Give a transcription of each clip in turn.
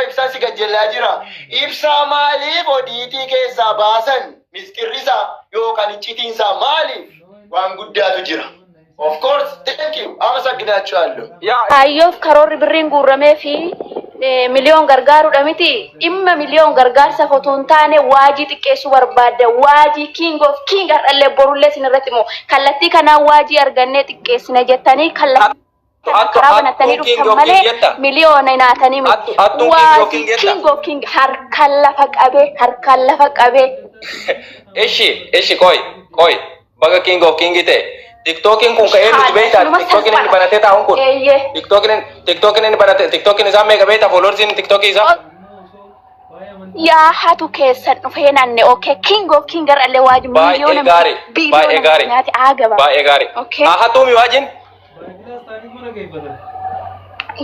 ibsa si gajjellaa jira. Ibsa maaliif odiitii keessaa baasan miskirrisa yookaan iccitiinsa maaliif waan guddaatu jira. Of course, thank you. Amasagginaachaallu. Hayyoof karoorri birriin guurramee fi miliyoon gargaaruudha miti. Dhimma miliyoon gargaarsa fotoon taane waajii xiqqeessuu barbaadda. Waajii king of king har'allee borullee sinirratti immoo kallattii kanaan waajii argannee xiqqeessina jettanii kallattii karaa banatanii dhuftan malee miliyoona hinaatanii miti. Waajii king of king harkaan lafa qabee. Ishi koi baga king of king ta'e. TikTokin kun ka'ee nuti beektaa TikTokin inni banatee taa'uun kun TikTokin inni banatee TikTokin isaa meeqa beektaa foolorsiin TikTokii isaa yaa hatu keessan dhufee nanne okay king of king garallee waajin miliyoona baay'ee gaarii hatuumi waajin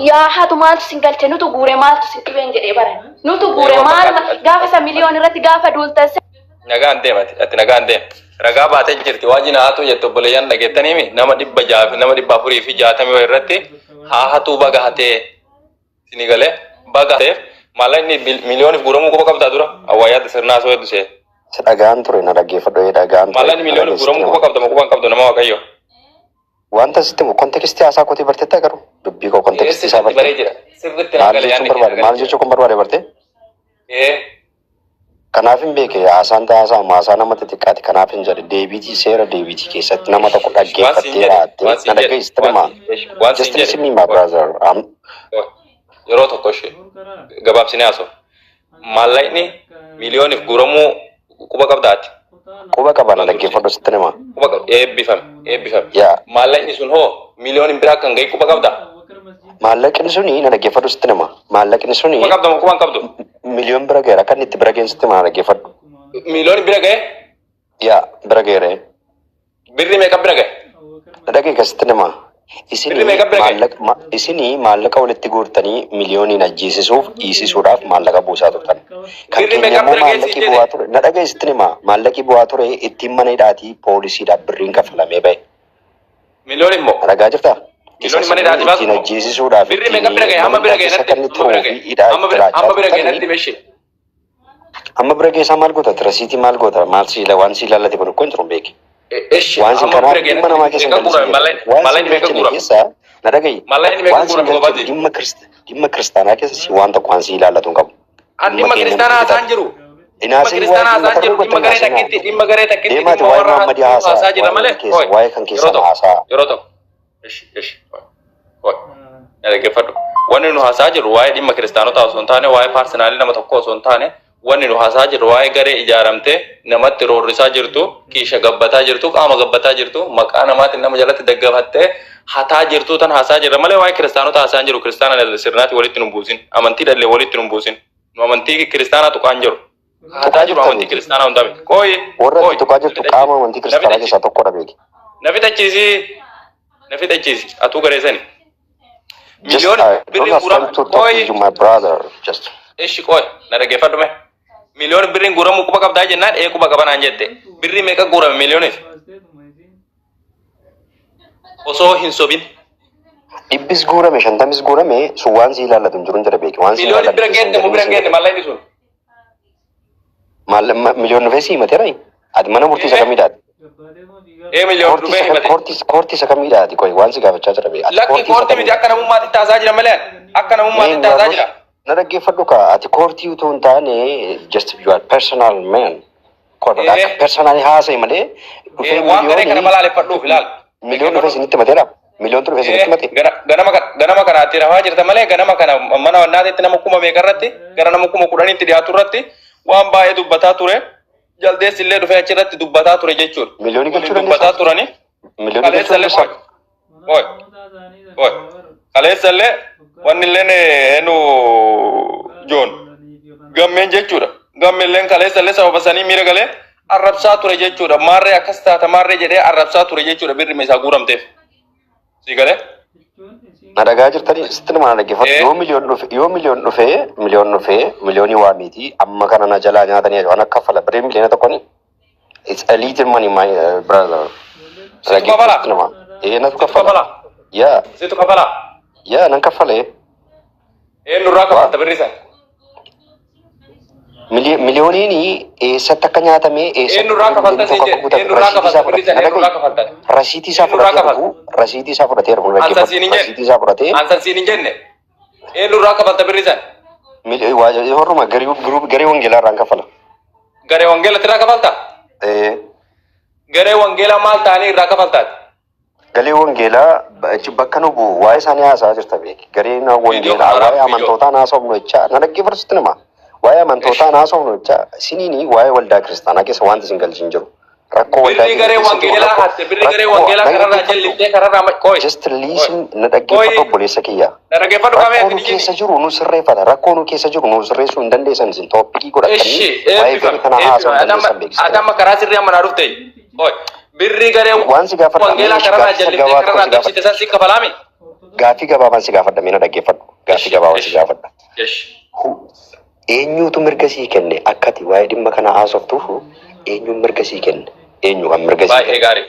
yaa hatu maaltu sin galche nutu guure maaltu sin dhibeen jedhee bara nutu guure maal gaafa isa miliyoon irratti gaafa duultase nagaan deemati ati nagaan deem ragaa baatee jirti waajjina haatu jettu obboleeyyan dhageettaniimi nama 460 irratti haa hatuu baga hatee sini galee baga hateef maallaqni miliyooniif guuramuu qofa qabdaa dura awwaayyaatti sirnaa soo heddusee. Dhagaan ture na dhaggeeffadhu dhagaan ture. Maallaqni miliyooniif guuramuu qofa qabda moo qabdu nama waaqayyo. Wanta sitti kontekstii haasaa kootii barteetta garuu dubbii koo kontekstii isaa bartee. Sirriitti naagalee yaadni. Maal jechuu kun barbaade bartee? Kanaaf hin beeke haasaan taasisaa maasaa nama xixiqqaati kanaaf hin jedhe deebiitii seera deebiitii keessatti nama tokko dhaggeeffattee raatte na dhaggeessite namaa just listen me my brother yeroo tokko ishee gabaabsinee haasoo maallaqni miliyooniif guuramuu quba qabdaati. Quba qaba na dhaggeeffadhu sitti namaa. Eebbifame maallaqni sun hoo miliyooniin biraa kan ga'e quba qabdaa. Maallaqni suni na dhaggeeffadhu sitti namaa maallaqni suni. Quba qabda moo quba hin qabdu. Miliyoon bira gaheera kan itti bira geensitti maa dhaggeeffadhu. Miliyoon bira gahe? Yaa bira gaheera. Birri meeqa bira gahe? Dhaggeeffa sitti namaa. Isinii maallaqa walitti guurtanii miliyooniin ajjeesisuuf dhiisisuudhaaf maallaqa buusaa turtan. Kan keenya immoo maallaqi bu'aa ture. Na dhaggeessitti namaa maallaqi bu'aa ture ittiin mana hidhaatii poolisiidhaaf birriin kafalamee bahe. Miliyoon immoo? Ragaa jirtaa? Miliyoon mana hidhaatii baasu? Ittiin ajjeesisuudhaaf. Birri meeqa bira gahe? Hamma bira gahe natti meeshee. Amma bira geessaa maal goota? Tirasiitii maal goota? Maal siila waan si ilaallate kun akkoo hin jiru beeki. Waan si kanaa dhimma namaa keessa hin galchine. Waan si galchine keessaa na dhagayi. Waan si galchine dhimma kiristaanaa keessa waan tokko waan si ilaallatu hin qabu. Dhimma kiristaanaa haasaan jiru. Dhimma garee takkitti deemaati waa'ee Muhammadii haasaa jira malee. Waa'ee kan keessaa haasaa. Yeroo tokko. Dhaggeeffadhu. Wanni nu haasaa jiru waa'ee dhimma kiristaanotaa osoo hin taane waa'ee paarsonaalii nama tokko osoo hin taane wanni nu haasaa jiru waa'ee garee ijaaramtee namatti roorrisaa jirtu kiisha gabbataa jirtu qaama gabbataa jirtu maqaa namaatiin nama jalatti daggafattee hataa jirtu tan haasaa jirra malee waa'ee kiristaanota haasaa jiru kiristaana sirnaatti walitti nu buusin amantii dhallee walitti nu buusin nu amantii kiristaanaa tuqaan jiru hataa jiru amantii kiristaanaa hundaa miti qooyi warra tuqaa jirtu qaama amantii kiristaanaa keessaa tokkodha beeki. Na fixachiisi atuu gareessani. Miliyoon birrii guuramu ishi qooyi na dhaggeeffadhu mee. Miliyoon birriin guuramuu quba qabdaa jennaan quba qabanaan jette birrii meeqa guurame miliyooniif osoo hin sobin. Dhibbis guurame shantamis guurame sun waan si ilaallatu hin jiru hin jira beeki. Miliyoon bira geenne maallaqni sun. Miliyoon dhufee si himateera ati mana murtii isa kamiidhaati. Miliyoon dhufee himate. Koortii isa kamiidhaati qoy waan si gaafachaa jira beeki. Lakki koortii miti akka namummaatti taasaa jira malee akka namummaatti taasaa jira. Na dhaggeeffadhu ka ati koortii utuu hin taane just you are personal man. Koodha akka personal haasa'e malee dhufee waan garee kana balaaleffadhuuf ilaal. Miliyoon dhufee isinitti mateera. Miliyoon dhufee isinitti mate. Ganama kanaatti rafaa jirta malee ganama kana mana wannaatitti nama 1000 meeqa irratti gara nama 10,000 dhiyaatu irratti waan baay'ee dubbataa ture. Jaldeessi illee dhufee achirratti dubbataa ture jechuudha. Miliyoonii galchuu dubbataa turani. Miliyoonii galchuu dandeessaa. Kaleessa illee wanni illee nu joon gammeen jechuudha. Gammeen kaleessa illee sababa sanii miira galee arrabsaa ture jechuudha. Maarree akkas taata maarree jedhee arrabsaa ture jechuudha birri meeshaa guuramteef. Si galee? Na dhagaa jirtanii sitti nama dhaggeeffatu yoo miliyoon dhufee miliyoonii waaniiti amma kana na jalaa nyaatanii waan akka fala birrii miliyoona tokkoni. It's a little money my brother. Situ kafala? Natu kafala. Situ kafala? Nan kafale. Nurraa kafalta birri san? Miliyooniin eessatti akka nyaatamee Eenyu irraa kafaltan siin jedhe eenyu irraa kafaltan rasiitii isaa fudhatee argu rasiitii isaa fudhatee ansan siin hin jenne eenyu irraa kafalta birri san horuma garee wangeelaa irraan kafala. Garee wangeelatti irraa kafalta? Garee wangeelaa maal ta'anii irraa kafaltaati? Garee wangeelaa bakka nu bu'u waa'ee isaanii haasaa jirta beeki. Gareen wangeelaa waa'ee amantootaa haasofnu jecha na dhaggeeffatu nama. Waa'ee amantootaa haasofnu jecha siniini waa'ee waldaa kiristaanaa keessa wanti isin galchi hin jiru. Rakkoo waldaa birri garee wangeelaa haatte birri garee wangeelaa kararraa jalliftee kararraa qoy. Just listen na dhaggeeffatu obboleessa kiyya. Na dhaggeeffatu kamee Rakkoo nu keessa jiru nu sirreeffata. Rakkoo nu keessa jiru nu sirreessuu hin dandeessan isin tooppikii godhatanii waa'ee garee kana haasa'uu dandeessan beeksisa. Adama karaa sirrii amma naa dhufte. Qoy. Birri garee wangeelaa kararraa jalliftee kararraa qabsite san si kafalaami. Gaaffii gabaabaan si gaafadha mee na dhaggeeffadhu. Gaaffii gabaabaan si gaafadha. Eenyuutu mirga sii kenne akkati waa'ee dhimma kana haasoftuuf eenyuun mirga sii kenne? Eenyu kan mirga sii kenne?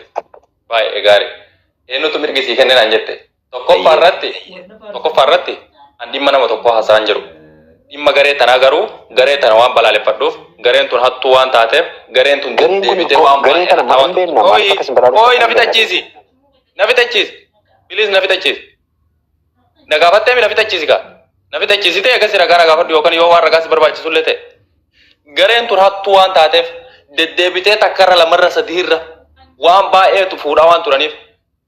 Baay'ee gaarii. Eenyutu mirga sii kenne naan jette? Tokkoffaa irratti an dhimma nama tokko haasa'an jiru. Dhimma garee tanaa garuu garee tana waan balaaleffadhuuf gareen tun hattuu waan taateef gareen tun deebitee waan ooyi na fixachiisi. Na fixachiisi. Bilis na fixachiisi. Na gaafattee na fixachiisi kaa. Na fixachiisi ta'e akkasii ragaa gaafadhu yookaan yoo waan ragaas barbaachisullee ta'e. Gareen tun hattuu waan taateef deddeebitee takkarra lamarra sadiirra waan baay'eetu fuudhaa waan turaniif.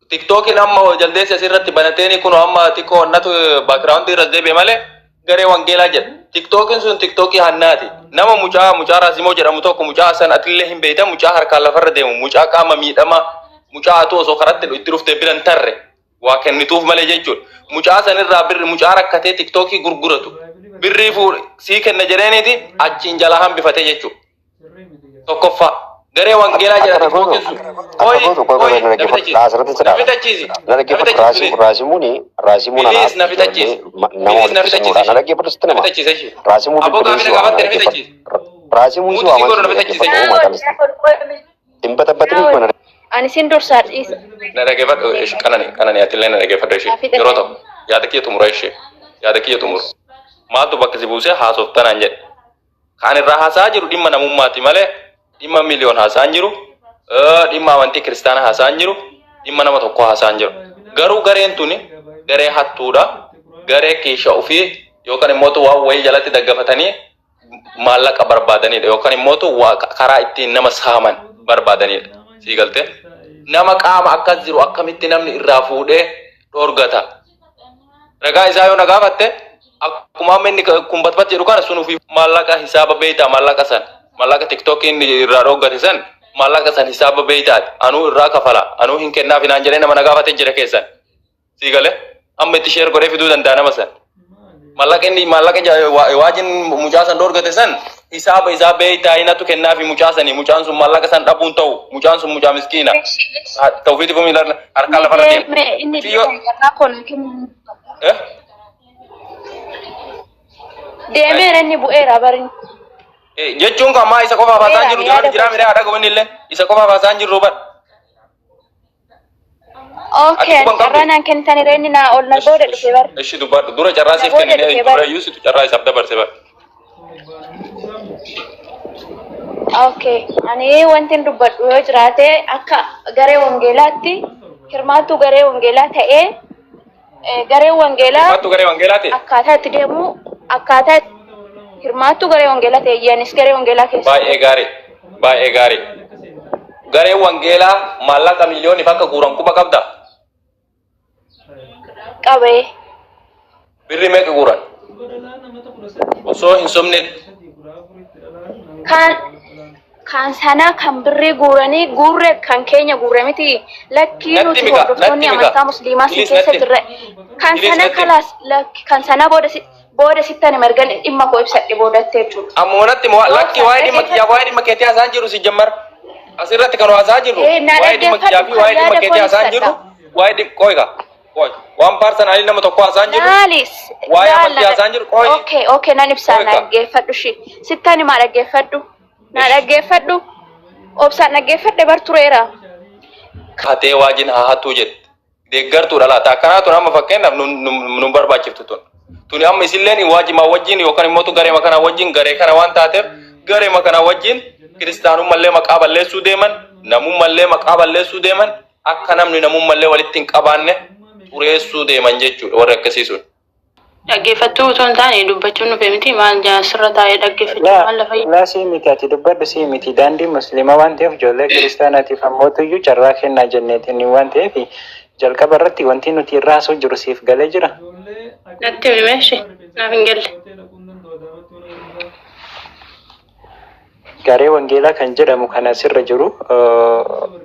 TikTokiin amma jaldeessi asirratti banateeni kun amma xiqqoo onnatu baakiraawundi irra deebi'e malee garee wangeelaa jedha. TikTokiin sun TikTokii hannaati. Nama mucaa Raasimoo jedhamu tokko mucaa san atillee hin beektan mucaa harkaan lafarra deemu mucaa qaama miidhama mucaa atu osoo karatti itti dhuftee biran tarre waa kennituuf malee jechuudha. Mucaa sanirraa birri mucaa rakkatee TikTokii gurguratu birrii sii kenna jedheeniiti achiin jala hambifatee jechuudha. Tokkoffaa. Garee wangeelaa jedha TikTokiin sun. Raasimuun ani sin dursaa dhiisa. Na dhaggeeffadhu qananii atillee na dhaggeeffadhu ishee yeroo ta'u yaada kiyya xumura ishee yaada kiyya xumuru maaltu bakka si buusee haasoftanaan jedhe kaan irraa haasa'aa jiru dhimma namummaati malee dhimma miliyoon haasa'an jiru dhimma amantii kiristaanaa haasa'an jiru dhimma nama tokko haasa'an jiru garuu gareen tuni garee hattuudha garee kiisha ofii yookaan immoo waan wayii jalatti daggafatanii maallaqa barbaadanidha yookaan immoo karaa ittiin nama saaman barbaadanidha sii galtee nama qaama akkas jiru akkamitti namni irraa fuudhee dhorgata ragaa isaa yoo na gaafatte akkuma amma inni kun batbat jedhu kana sun ofii maallaqa hisaaba beeytaa maallaqa TikTokiin irraa dhorgate san maallaqa san hisaaba beeytaati anuu irraa kafala anuu hin kennaaf hinaan jedhee nama na gaafate jira keessan sii galee amma itti sheer godhee fiduu danda'a nama san maallaqa waajin mucaa san dhorgate san hisaaba isaa beeytaa inatu kennaafi mucaa sanii mucaan sun maallaqa san dhabuun ta'u mucaan sun mucaa miskiina ta'uufiitiif harkaan lafarra deemee inni bu'eera barin. Jechuun kan ammaa isa qofaaf haasa'an jiru jira miree haadha goonni illee isa qofaaf haasa'an jiru bar. Okay, carraan kennitanii inni naa ol na booda dhufe bar. Ishi dubbadhu dura carraa siif kennine dura yuusitu carraa isaaf dabarse bar. Okay, ani wanti dubbadhu yoo jiraate akka garee wangeelaatti hirmaattuu garee wangeelaa ta'ee garee wangeelaa akkaataa itti deemu akkaataa hirmaattuu garee wangeelaa ta'e yaanis garee wangeelaa keessa. Baay'ee gaarii. Garee wangeelaa maallaqa miliyooniif akka guuran quba qabda. Qabee. Birri meeqa guuran? Osoo hin somne. Kan sana kan birrii guuranii guurre kan keenya guurre miti lakkii nuti hordoftoonni amantaa musliimaa si keessa jirre kan sana kalaas kan sana booda sittani margan dhimma koo ibsadhe boodatte jechuudha. Ammoo natti lakki waa'ee dhimma keetii haasa'an jiru si jammar asirratti kan haasa'aa jirru waa'ee dhimma kiyyaa fi waa'ee dhimma keetii haasa'an jirru waa'ee dhimma qoyga waan paarsanaalii nama tokko haasa'an jirru waa'ee amantii haasa'an jiru qoy. Okay nan ibsaa na dhaggeeffadhu shi sittani maa dhaggeeffadhu. Na dhaggeeffadhu obsaan dhaggeeffadhe bar tureera. Katee waajin haa hattuu jette deeggartuudha laata akkanaatu nama fakkeenyaaf nu barbaachiftu tuni amma isilleen waajimaa wajjin yookaan immoo garee kanaa wajjin garee kana waan taateef garee makana wajjin kiristaanummallee maqaa balleessuu deeman namummallee maqaa balleessuu deeman akka namni namummallee walitti hin qabaanne xureessuu deeman jechuudha warri akkasii sun. Dhaggeeffattuu osoo hin taane dubbachuun nuuf miti maal asirra taa'ee dhaggeeffachuu maal lafa laa sii miti ati dubbadhu sii miti daandii musliimaa waan ta'eef ijoollee kiristaanaatiif ammootuyyuu carraa kennaa jenneetiin waan ta'eef jalqaba irratti wanti nuti irraa haasoo jiru siif galee jira. Natti himeeshi naaf hin galle. Garee wangeelaa kan jedhamu kan asirra jiru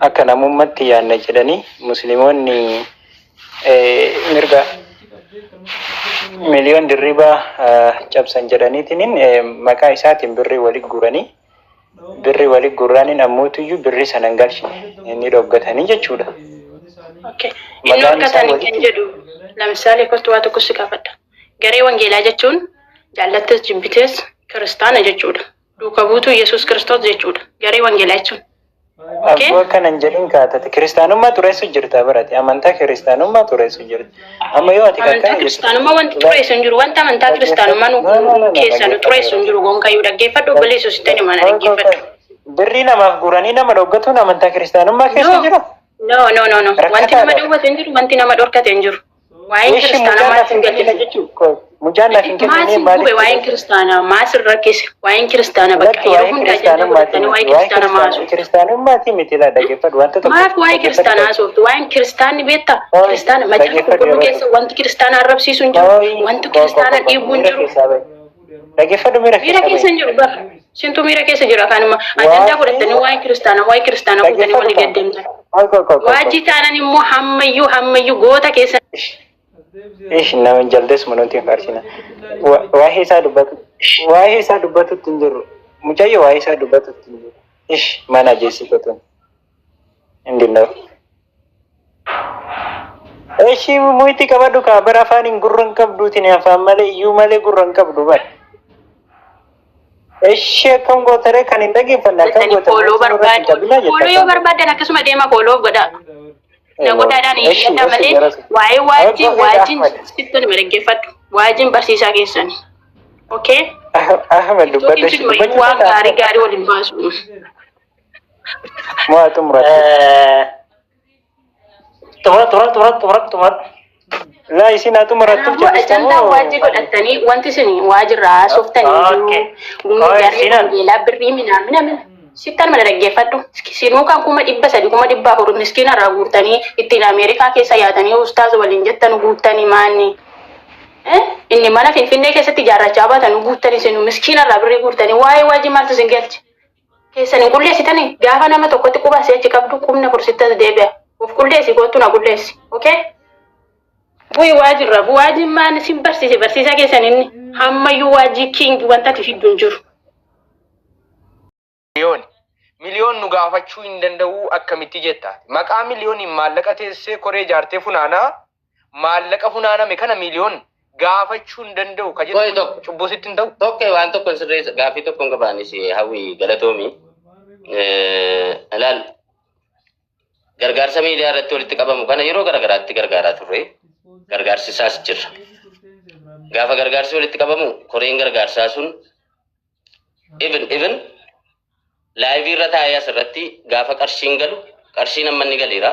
akka namummatti yaanna jedhanii musliimoonni mirga miliyoon dirribaa cabsan jedhaniitiin maqaa isaatiin birrii walitti guraniin ammootuyyuu birrii sana hin galchine inni dhoggatanii jechuudha. Inni dhoggatanii kan jedhu lamsaale kottu waa tokko si gaafadha. Garee wangeelaa jechuun jaallattees jibbitees kiristaana jechuudha. Duuka buutuu Yesuus Kiristoos jechuudha. Garee wangeelaa jechuun. Akkuma kanan jedhin kaatati kiristaanummaa xureessu jirta barate amantaa kiristaanummaa xureessu jirta. Amma yoo ati amantaa kiristaanummaa wanti xureessu hin jiru wanta amantaa kiristaanummaa nu keessa nu xureessu hin jiru gonkayyuu dhaggeeffadhu obboleessu sittani mana dhaggeeffadhu. Birrii namaaf guranii nama dhoggatuun amantaa kiristaanummaa keessa jira. No. Wanti nama dhowwate hin jiru wanti nama dhorkate hin jiru. Waa'een kiristaanummaa hin galle. Mujaan laafin kennanii maaliif waa'een kiristaanaa maasir rakkise waa'een kiristaanaa bakka yeroo hundaa jedhamu waa'ee kiristaanaa maasu kiristaanummaati miti laa dhaggeeffadhu wanta tokko maaf waa'ee kiristaanaa haasoftu waa'een kiristaanni beektaa kiristaana macaafa qulqulluu keessa wanti kiristaana arrabsiisu hin jiru wanti kiristaana dhiibuu hin jiru dhaggeeffadhu miira keessa hin jiru bara sintuu miira keessa jira kanuma ajandaa godhatanii waa'ee kiristaanaa fuutanii walii gaddeemtan waajjii taanan immoo hammayyuu goota keessa nama jaldees manuutiin faarsina. Waa'ee isaa dubbatutti hin jiru. Mucayyoo waa'ee isaa dubbatutti hin jiru. Mana jeessifatu. Hin dindaa'u. Muitti qabadhu kaa bara afaaniin gurra hin qabduutiin afaan malee iyyuu malee gurra hin qabdu bara. Akkam gootaree kan hin dhaggeeffanne akkam gootaree. Kooloo yoo barbaadan akkasuma deema kooloo godhaa. Nagodaadhaan iyyata malee waa'ee waajiin sittoon dhaggeeffadhu. Waajiin barsiisaa keessani. Okay? Ahmed dubbadha. Waan gaarii waliin baasu. Maatu murate. Tumar. Laa isin atu murattuuf ajandaa waajii godhatanii wanti isin waajirraa haasoftanii jiru. Garee wangeelaa birrii mina. Sittan mana dhaggeeffadhu. Sinuu kan 300,000 400 miskiina irraa guurtanii ittiin Ameerikaa keessa yaatanii ustaaza waliin jettan guuttanii maanni. Inni mana Finfinnee keessatti ijaarrachaa baatan guuttanii sinuu miskiina irraa birrii guurtanii waa'ee waajii maaltu isin galche. Keessan hin qulleessitanii gaafa nama tokkotti quba seechi qabdu qubna kursittas deebi'a. Of qulleessi kootu na qulleessi. Okay? Bu'ii waajirra waajiin maan isin barsiisaa keessan inni hammayyuu waajii kiingi wanta ati fiddu hin jiru. Miliyoon nu gaafachuu hin danda'u akkamitti jetta. Maqaa miliyooniin maallaqa teessee koree jaartee funaanaa maallaqa funaaname kana miliyoon gaafachuu hin danda'u ka jedhu cubbuu sitti hin ta'u. Tokko waan tokko sirreessa gaafii tokko hin qabaanis hawwii galatoomi. Ilaal gargaarsa miidiyaa irratti walitti qabamu kana yeroo garagaraatti gargaaraa turre gargaarsi isaas jirra. Gaafa gargaarsi walitti qabamu koreen gargaarsaa sun even laayivii irra taa'ee asirratti gaafa qarshiin galu qarshiin amma inni galeera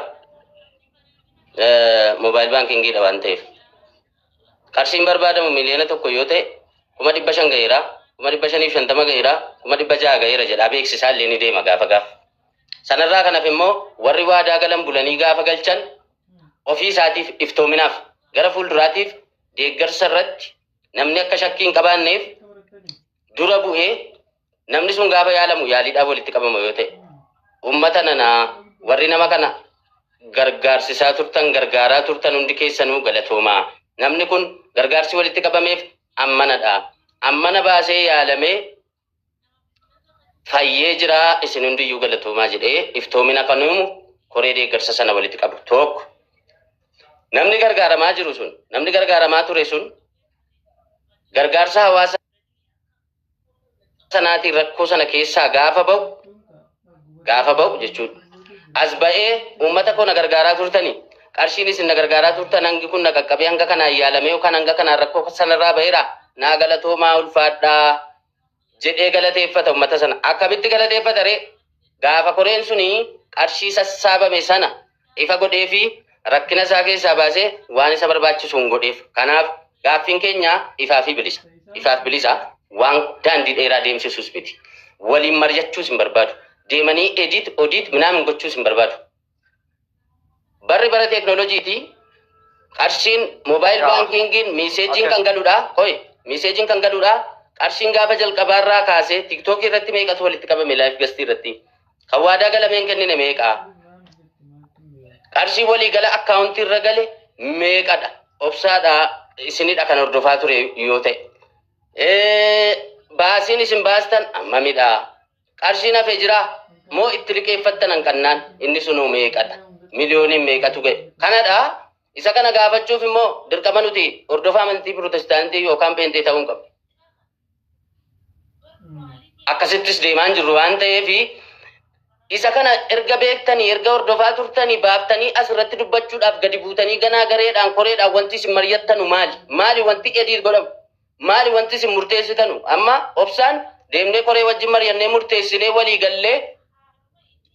moobaayil baankingiidha waan ta'eef qarshiin barbaadamu miliyoona tokko yoo ta'e 500 gaheera 550 gaheera 600 gaheera jedhaa beeksisaa illee ni deema gaafa sanarraa kanaaf immoo warri waadaa galan bulanii gaafa galchan ofii isaatiif iftoominaaf gara fuulduraatiif deeggarsa irratti namni akka shakkii hin qabaanneef dura bu'ee namni sun gaafa yaalamu yaaliidhaaf walitti qabama yoo ta'e uummata nanaa warri nama kana gargaarsisaa turtan gargaaraa turtan hundi keessanuu galatoomaa namni kun gargaarsi walitti qabameef ammana baasee yaalamee fayyee jiraa isin hundiyyuu galatoomaa jedhee iftoomina kanuumu koree deeggarsa sana walitti qabu tokko namni gargaaramaa jiru sun namni gargaaramaa ture sun gargaarsa hawaasa sanaatiin rakkoo sana keessaa gaafa ba'u jechuudha. As ba'ee uummata koo na gargaaraa turtanii qarshiin isin na gargaaraa turtan hangi kun na qaqqabee hanga kanaan yaalamee yookaan hanga kanaan rakkoo sanarraa ba'eera naa galatoomaa ulfaadhaa jedhee galateeffata uummata sana. Akkamitti galateeffata ree? Gaafa koreen suni qarshii sassaabame sana ifa godhee fi rakkina isaa keessaa baasee waan isa barbaachisu hin godheef. Kanaaf gaaffiin keenya ifaa fi bilisa. Ifaaf bilisa waan daandii dheeraa deemsisuus miti. Waliin mari'achuus hin barbaadu. Deemanii odiit minaamin gochuus hin barbaadu. Barri bara teeknooloojiiti. Qarshiin moobaayil baankiingiin miiseejiin kan galuudha. Miiseejiin kan galuudha. Qarshiin gaafa jalqabaarraa kaasee tiktookii irratti meeqatu walitti qabame laayif gastii irratti. Kan waadaa galameen kennine meeqaa? Qarshii walii gala akkaawuntii irra gale meeqadha? Obsaadhaa isinidha kan hordofaa ture yoo ta'e. Baasiin isin baastan ammamidha? Qarshiin hafee jira moo itti liqeeffattan hanqannaan inni sunuu meeqadha? Miliyooniin meeqatu ga'e? Kanadha. Isa kana gaafachuuf immoo dirqama nuti hordofaa amantii Pirotestaantii yookaan Pheenxee ta'uu hin qabnu. Akkasittis deemaan jirru waan ta'eef isa kana erga beektanii erga hordofaa turtanii baaftanii asirratti dubbachuudhaaf gadi buutanii ganaa gareedhaan koreedhaan wanti isin mari'attanu maali? Maali wanti edii godhamu? Maali wanti isin murteessitanu? Amma obsaan deemnee koree wajjin mari'annee murteessinee walii gallee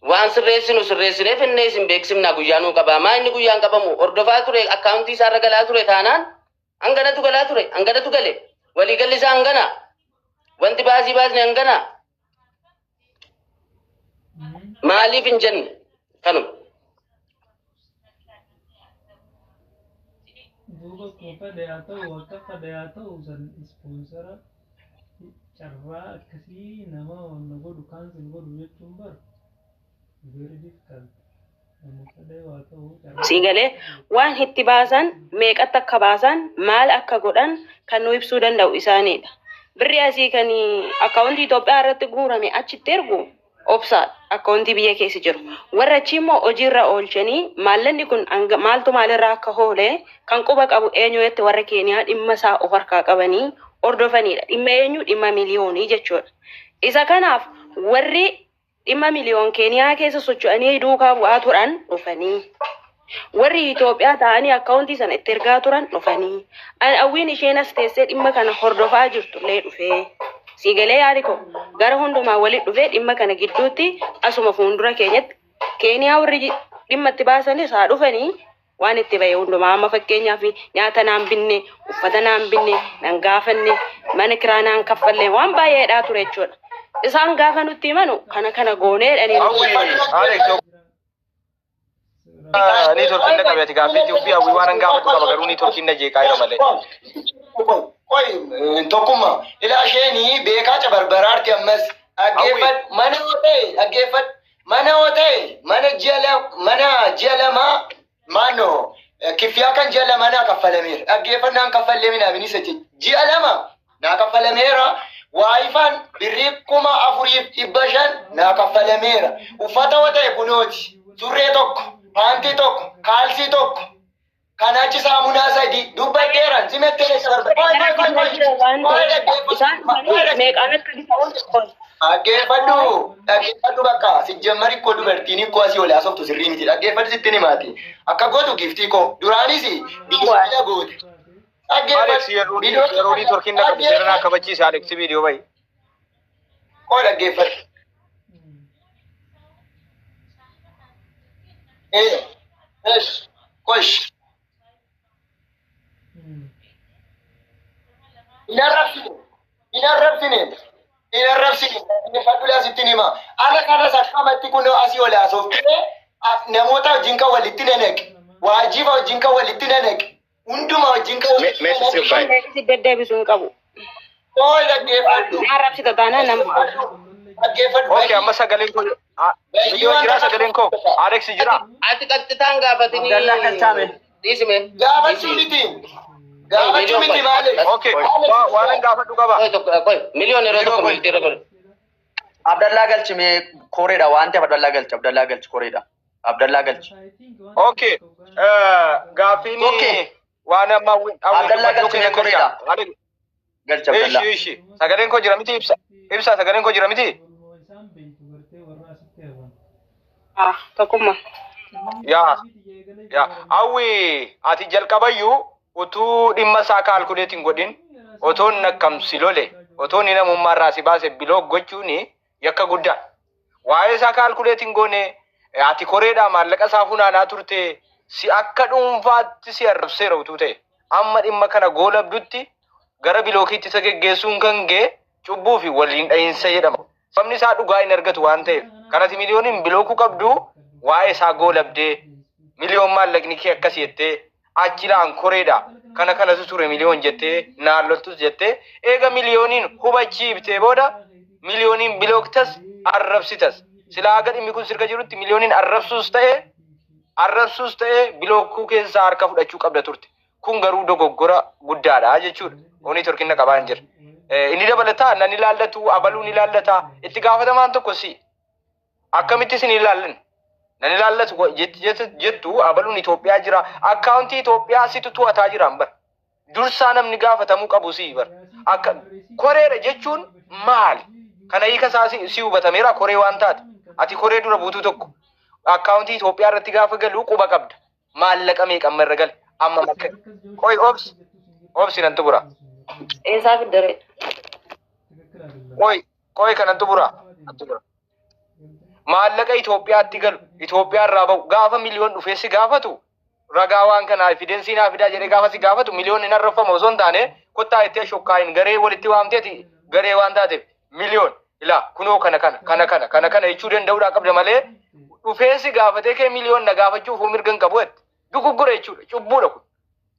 waan sirreessinee finnee isin beeksifnaa guyyaanuu qabaa. Maa inni guyyaan qabamu hordofaa ture akkaawuntii isaarra galaa ture taanaan hanganatu galaa ture hanganatu gale walii galli isaa hangana wanti baasii baasne hangana maaliif hin jenne kanuma. Duuba qofa dhiyaata'u akka dhiyaata'u san ispoonsara carraa akkasii nama wanna godhu kaansil godhu jechuun bara very difficult. Siigalee waan itti baasan meeqatti akka baasan maal akka godhan kan nu ibsuu danda'u isaaniidha. Birri asii kan akkaawuntii Itoophiyaa irratti guurame achitti ergu obsaadha. Akkaawuntii biyya keessa jiru. Warra achi immoo hojiirra oolchanii maallaqni kun maaltu maalirraa akka oole kan quba qabu eenyuutti warra Keeniyaa dhimma isaa of harkaa qabanii hordofanidha. Dhimma eenyu dhimma miliyoonii jechuudha. Isa kanaaf warri dhimma miliyoon Keeniyaa keessa socho'anii duukaa bu'aa turan dhufanii. Warri Itoophiyaa ta'anii akkaawuntii sana itti ergaa turan dhufanii. Hawwiin isheen as teessee dhimma kana hordofaa jirtu illee dhufee. Siigalee yaadi koo gara hundumaa walitti dhufee dhimma kana gidduutti asuma fuuldura keenyatti Keeniyaa warri dhimma itti baasanis haa dhufanii waan itti bahe hundumaa amma fakkeenyaaf nyaata naan binne uffata naan binne nan gaafanne mana kiraa naan kaffallee waan baay'eedhaa ture jechuudha. Isaan gaafa nutti himanu kana gooneedhani. Ni torkiin na qabeeti gaaffii Itoophiyaa waan gaafatu qaba garuu ni torkiin na jeeqaa jira malee. Tokkummaa ilaa isheenii beekaa cabarbaraarti ammas dhaggeeffadhu mana ji'a lamaa maannoo kiffiyaa kan ji'a lama naa kaffalameera dhaggeeffannaan kaffallee minaaminisa ji'a lama naa kaffalameera waayifaan birrii 4,500 naa kaffalameera uffata yoo ta'e kunooti surree tokko paantii tokko kaalsii tokko kanachi saamunaa sadi dubbadheeran simettee dhaggeeffadhu bakka sijjammari koo dubartiin koo asii olaa softu sirrii miti dhaggeeffadhu sitti himaati akka gootu giftii koo duraanis biyya goote yeroo ni torkiin na qabu seeraan kabachiisa Alex viidiyoo bayi. Koo dhaggeeffadhu. Kosh. Inarrabsine. Fadhulaa sitti hima. Ala kanas akkamatti kun asii olaa softee namoota wajjin kan walitti nenaqe. Waajiba wajjin kan walitti nenaqe. Hunduma wajjin kan walitti nenaqe. Deddeebisuu hin qabu. Oo dhaggeeffadhu. Arrabsita taanaan nama. Dhaggeeffadhu. Okay, amma sagaleen koo viidiyoo jira sagaleen koo Alex jira. Ati qaxxitaan gaafatini. Dhiisime. Gaafachuu miti. Gaafachuu miti maali? Okay, waan gaafadhu qaba. Miliyoon yeroo tokko walitti irra godhe. Abdallaa galchi mee koreedha waan ta'eef Abdallaa galchi koreedha. Abdallaa galchi. Okay, gaaffiin waan amma Abdallaa galchi mee koreedha. Galchi Abdallaa. Ishi sagaleen koo jira miti ibsa sagaleen koo jira miti. Tokkummaa. Yaa hawwi ati jalqabayyuu utuu dhimma isaa kaalkuleetiin godhin otoo nakkamsi lole otoo inni namummaa irraa si baase biloog gochuun yakka guddaa. Waa'ee isaa kaalkuleetiin goone ati koreedhaa maallaqa isaa funaanaa turte si akka dhuunfaatti si arrabseera utuu ta'e amma dhimma kana goolabdutti gara bilookiitti isa geggeessuun kan ga'e cubbuu fi waliin dha'iinsa jedhama. Sabni isaa dhugaa hin argatu waan ta'eef kanati miliyooniin bilookuu qabdu waa'ee isaa goolabdee miliyoon maallaqni kee akkas jettee achilaan koreedhaa kana kanatu ture miliyoon jettee naallottus jettee eega miliyooniin hubachiiftee booda miliyooniin bilooktas arrabsitas silaa aga dhimmi kun sirka jirutti miliyooniin arrabsuus ta'ee bilookuu keessaa harka fudhachuu qabda turte. Kun garuu dogoggora guddaadha jechuudha. Oni torkinna qabaa hin jira. Inni dabalataa nan ilaallatu abaluun ilaallata itti gaafatamaan tokko si akkamitti isin ilaallan nan ilaallatu jettu abaluun Itoophiyaa jira akkaawuntii Itoophiyaa situ to'ataa jiraan bar dursaa namni gaafatamuu qabu si bar akka koreedha jechuun maali kana hiika isaa si hubatameera koree waan taate ati koree dura buutuu tokko akkaawuntii Itoophiyaa irratti gaafa galu quba qabda maallaqa meeqamma irra gale amma makka qoy obsi nan tubura Eesaa fiddare. qoy kanan tubura maallaqa Itoophiyaatti galu Itoophiyaa irraa bahu gaafa miliyoon dhufee si gaafatu ragaa waan kanaa evidensiin haa fidaa jedhee gaafa si gaafatu miliyoon hin arraffamu osoo hin taane kottaa itti shokkaayin garee walitti waamteeti garee waan taateef miliyoon ilaa kunoo kana jechuu danda'uudhaa qabda malee dhufee si gaafatee kee miliyoon na gaafachuuf mirga hin qabu jetti duguggura jechuudha cubbuudha kun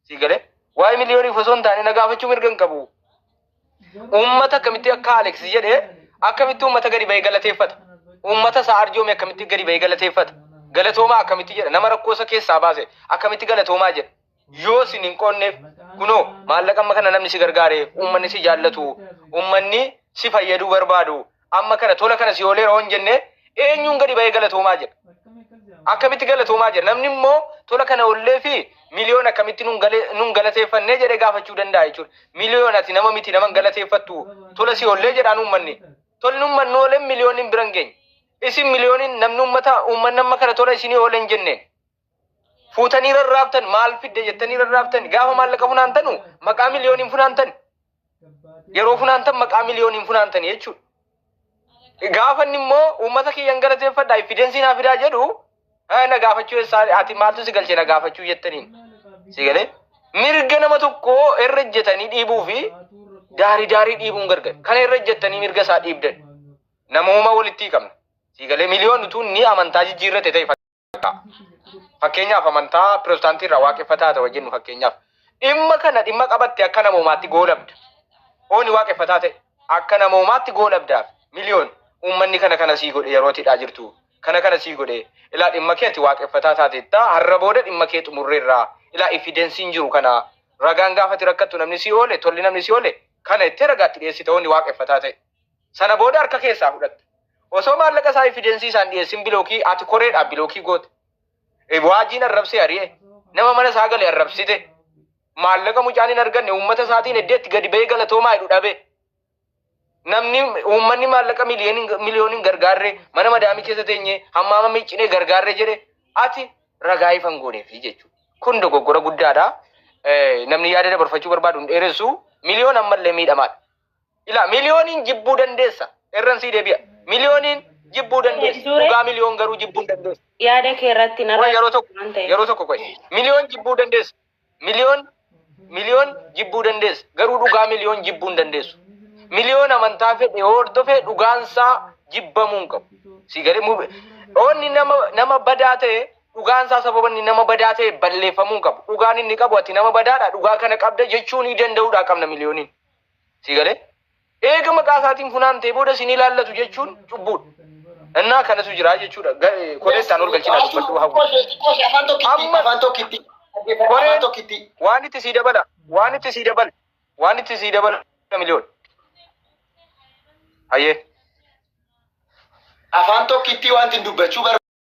si galee waa'ee miliyooniif osoo hin taane na gaafachuu mirga hin qabu. Uummata akkamitti akka Alex jedhee akkamitti uummata gadi bahee galateeffata. Uummata isaa arjoome akkamitti gadi bahee galateeffata. Galatoomaa akkamitti jedha nama rakkoo isa keessaa baase akkamitti galatoomaa jedha. Yoo sin hin qoonneef kunoo maallaqa amma kana namni si gargaare uummanni si jaallatu uummanni si fayyaduu barbaadu amma kana tola kana si ooleera hoon jenne eenyuun gadi bahee galatoomaa jedha. Akkamitti galatoomaa jedha namni immoo tola kana ollee fi miliyoon akkamitti nun galateeffannee jedhee gaafachuu danda'a jechuudha. Miliyoon ati nama miti nama galateeffattu tola si ollee jedhaan uummanni. Tolni uummanni ooleen miliyooniin biran geenye. Isin miliyooniin namni uummanni amma kana tola isinii ooleen jenneen. Fuutanii rarraabtan maal fidde jettanii rarraabtan gaafa maallaqa funaantanu maqaa miliyooniin funaantan. Yeroo funaantan maqaa miliyooniin funaantan jechuudha. Gaafa inni immoo uummata kiyyan galateeffadhaa evidensiin haa fidaa jedhu na gaafachuu eessaa ati maaltu si galchee na gaafachuu jettaniin. Si galee mirga nama tokko irra ejjetanii dhiibuu fi daarii dhiibuun gargar kana irra ejjettanii mirga isaa dhiibdan namooma walitti qabna. Si galee miliyoon utuu ni amantaa jijjiirrate ta'e fakkeenyaaf amantaa pirotestaantii irraa waaqeffataa ta'e jennu fakkeenyaaf dhimma kana dhimma qabatte akka namoomaatti goolabda. Ooni waaqeffataa ta'e akka namoomaatti goolabdaaf miliyoon uummanni kana sii godhe yeroo tidhaa jirtu. Kana sii godhe ilaa dhimma kee ati waaqeffataa taatetta har'a booda dhimma kee xumurreerraa ilaa evidensiin jiru kana ragaan gaafati rakkattu namni si oole tolli namni si oole kana itti ragaatti dhiyeessite wanni waaqeffataa ta'e sana booda harka keessaa fudhatte osoo maallaqa isaa evidensii isaan dhiyeessin bilookii ati koreedhaa bilookii goote waajiin arrabsee ari'e nama mana isaa galee arrabsite maallaqa mucaan hin arganne uummata isaatiin heddeetti gadi bahee galatoomaa hidhu dhabe. Namni uummanni maallaqa miliyooniin gargaarre mana madaamii keessa teenye hammaama miccinee gargaarre jedhe ati ragaa ifan gooneefi jechuudha. Kun dogoggora guddaadha. Namni yaada dabarfachuu barbaadu hin dheeressu miliyoon ammallee miidhamaadha. Ilaa miliyooniin jibbuu dandeessa. Irran sii deebi'a. Miliyooniin jibbuu dandeessa. Dhugaa miliyoon garuu jibbuu dandeessa. Yaada kee irratti yeroo tokko qoy. Miliyoon jibbuu dandeessa. Miliyoon jibbuu dandeessa. Garuu dhugaa miliyoon jibbuu hin dandeessu. Miliyoon amantaa fedhe hordofee dhugaansaa jibbamuun qabu. Si galee oonni nama badaa ta'e dhugaansaa sababanni nama badaa ta'e balleeffamuun qabu. Dhugaan inni qabu ati nama badaadha dhugaa kana qabda jechuun ni danda'uudha qabna miliyooniin. Si galee eega maqaa isaatiin funaantee booda sin ilaallatu jechuun cubbuudha. Innaa kanatu jira jechuudha. Koleessaan ol galchinaa dubbadhu hafu. Afaan tokkitti. Waan itti sii dabala. Miliyoon. Aye. Afaan tokkitti wanti dubbachuu